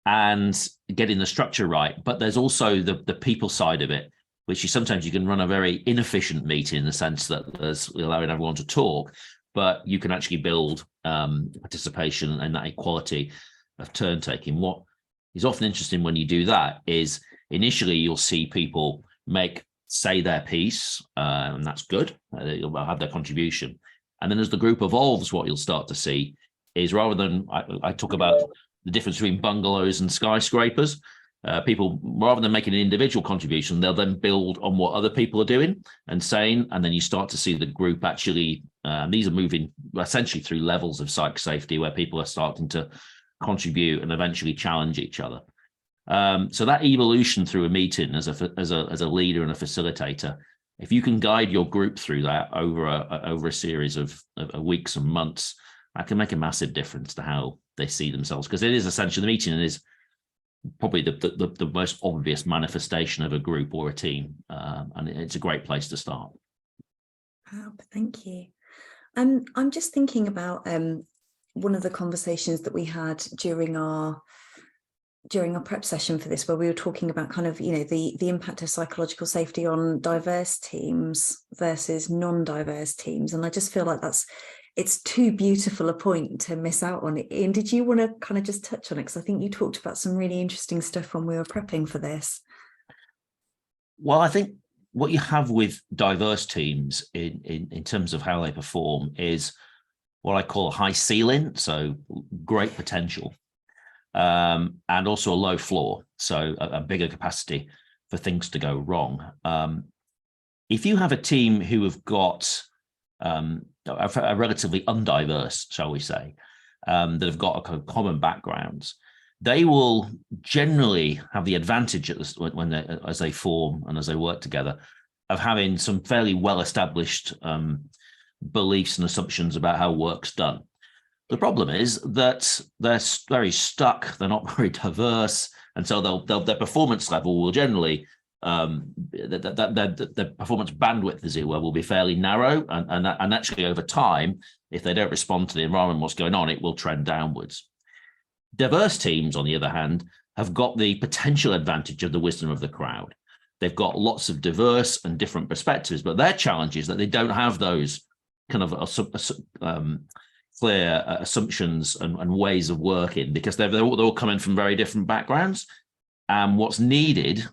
and getting the structure right. But there's also the people side of it, which is sometimes you can run a very inefficient meeting in the sense that there's allowing everyone to talk, but you can actually build participation and that equality of turn taking. What is often interesting when you do that is initially you'll see people say their piece, and that's good. They'll have their contribution. And then as the group evolves, what you'll start to see is, rather than, I talk about the difference between bungalows and skyscrapers, people, rather than making an individual contribution, they'll then build on what other people are doing and saying, and then you start to see the group actually, these are moving essentially through levels of psych safety where people are starting to contribute and eventually challenge each other. So that evolution through a meeting as a leader and a facilitator, if you can guide your group through that over a series of weeks and months, that can make a massive difference to how they see themselves, because it is essentially, the meeting is probably the most obvious manifestation of a group or a team, and it's a great place to start. Wow, thank you. I'm just thinking about one of the conversations that we had during our prep session for this, where we were talking about kind of, the impact of psychological safety on diverse teams versus non-diverse teams. And I just feel like it's too beautiful a point to miss out on it. Ian, did you want to kind of just touch on it? Because I think you talked about some really interesting stuff when we were prepping for this. Well, I think what you have with diverse teams in terms of how they perform is what I call a high ceiling, so great potential, and also a low floor, so a bigger capacity for things to go wrong. If you have a team who have got a relatively undiverse, shall we say, that have got a kind of common backgrounds, they will generally have the advantage as they form and as they work together of having some fairly well-established beliefs and assumptions about how work's done. The problem is that they're very stuck, they're not very diverse, and so their performance level will generally, the performance bandwidth, as it were, will be fairly narrow, and actually over time, if they don't respond to the environment, what's going on, it will trend downwards. Diverse teams, on the other hand, have got the potential advantage of the wisdom of the crowd. They've got lots of diverse and different perspectives, but their challenge is that they don't have those kind of clear assumptions and ways of working, because they're all coming from very different backgrounds. And what's needed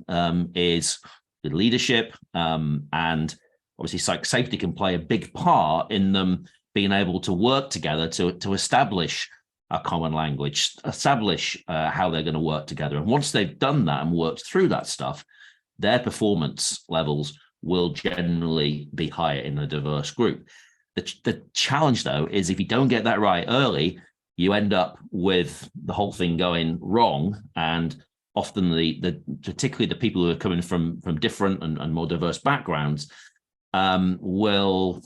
is the leadership, and obviously psych safety can play a big part in them being able to work together to establish a common language, establish how they're going to work together. And once they've done that and worked through that stuff, their performance levels will generally be higher in a diverse group. The challenge, though, is if you don't get that right early, you end up with the whole thing going wrong. And often particularly the people who are coming from different and more diverse backgrounds will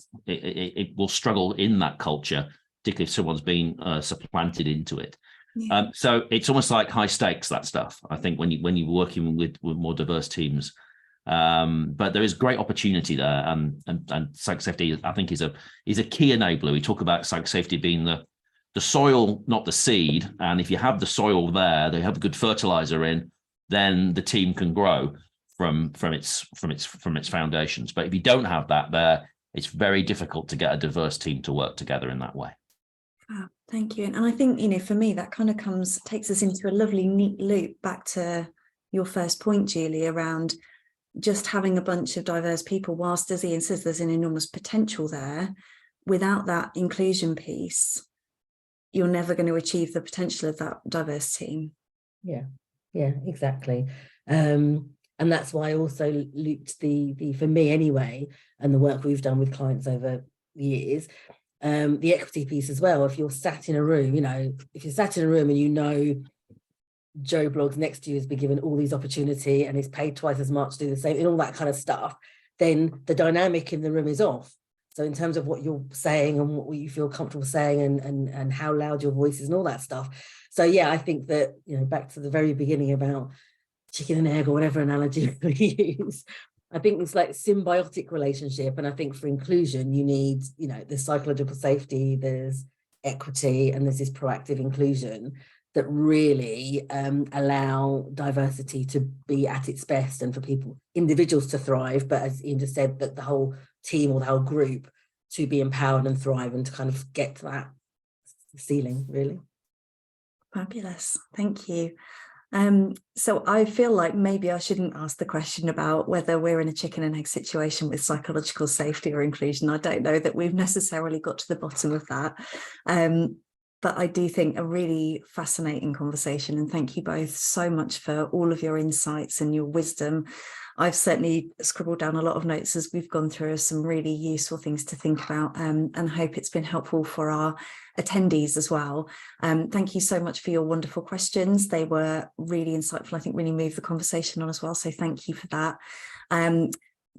struggle in that culture, particularly if someone's been supplanted into it. Yeah. So it's almost like high stakes, that stuff, I think, when you're working with more diverse teams. But there is great opportunity there, and psych safety, I think, is a key enabler. We talk about psych safety being the soil, not the seed. And if you have the soil there, they have a good fertilizer in, then the team can grow from its foundations. But if you don't have that there, it's very difficult to get a diverse team to work together in that way. Oh, thank you. And I think, for me, that kind of takes us into a lovely, neat loop back to your first point, Julie, around just having a bunch of diverse people, whilst, as Ian says, there's an enormous potential there. Without that inclusion piece, you're never going to achieve the potential of that diverse team. Yeah, exactly. And that's why I also looped the for me anyway, and the work we've done with clients over years, the equity piece as well. If you're sat in a room, if you're sat in a room and Joe Bloggs next to you has been given all these opportunity and is paid twice as much, do the same, and all that kind of stuff, then the dynamic in the room is off. So in terms of what you're saying and what you feel comfortable saying and how loud your voice is and all that stuff. So yeah, I think that, back to the very beginning about chicken and egg or whatever analogy we use, I think it's like symbiotic relationship. And I think for inclusion, you need, there's psychological safety, there's equity, and there's this proactive inclusion that really allow diversity to be at its best and for individuals to thrive, but as Ian just said, that the whole team or the whole group to be empowered and thrive and to kind of get to that ceiling, really. Fabulous, thank you. So I feel like maybe I shouldn't ask the question about whether we're in a chicken and egg situation with psychological safety or inclusion. I don't know that we've necessarily got to the bottom of that. But I do think a really fascinating conversation, and thank you both so much for all of your insights and your wisdom. I've certainly scribbled down a lot of notes as we've gone through some really useful things to think about, and hope it's been helpful for our attendees as well. Thank you so much for your wonderful questions. They were really insightful, I think really moved the conversation on as well. So thank you for that.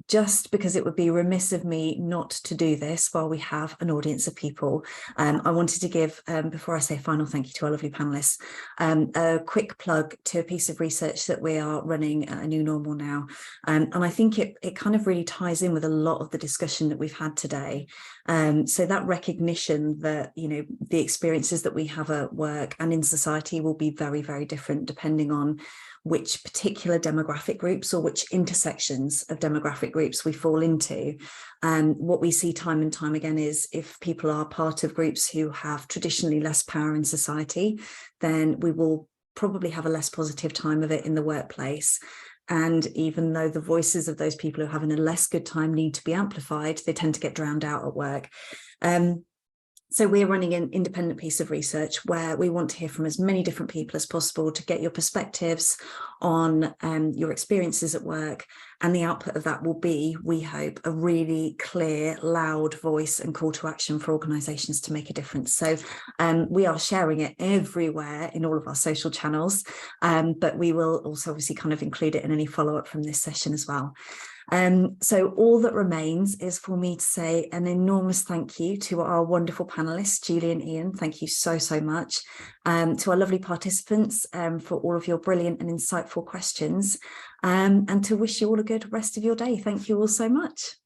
Just because it would be remiss of me not to do this while we have an audience of people, I wanted to give, before I say a final thank you to our lovely panelists, a quick plug to a piece of research that we are running at A New Normal now. And I think it kind of really ties in with a lot of the discussion that we've had today. So that recognition that, the experiences that we have at work and in society will be very, very different depending on which particular demographic groups or which intersections of demographic groups we fall into. What we see time and time again is if people are part of groups who have traditionally less power in society, then we will probably have a less positive time of it in the workplace. And even though the voices of those people who are having a less good time need to be amplified, they tend to get drowned out at work. So we're running an independent piece of research where we want to hear from as many different people as possible to get your perspectives on your experiences at work. And the output of that will be, we hope, a really clear, loud voice and call to action for organisations to make a difference. So we are sharing it everywhere in all of our social channels, but we will also obviously kind of include it in any follow-up from this session as well. So all that remains is for me to say an enormous thank you to our wonderful panelists, Julie and Ian. Thank you so, so much. To our lovely participants for all of your brilliant and insightful questions, and to wish you all a good rest of your day. Thank you all so much.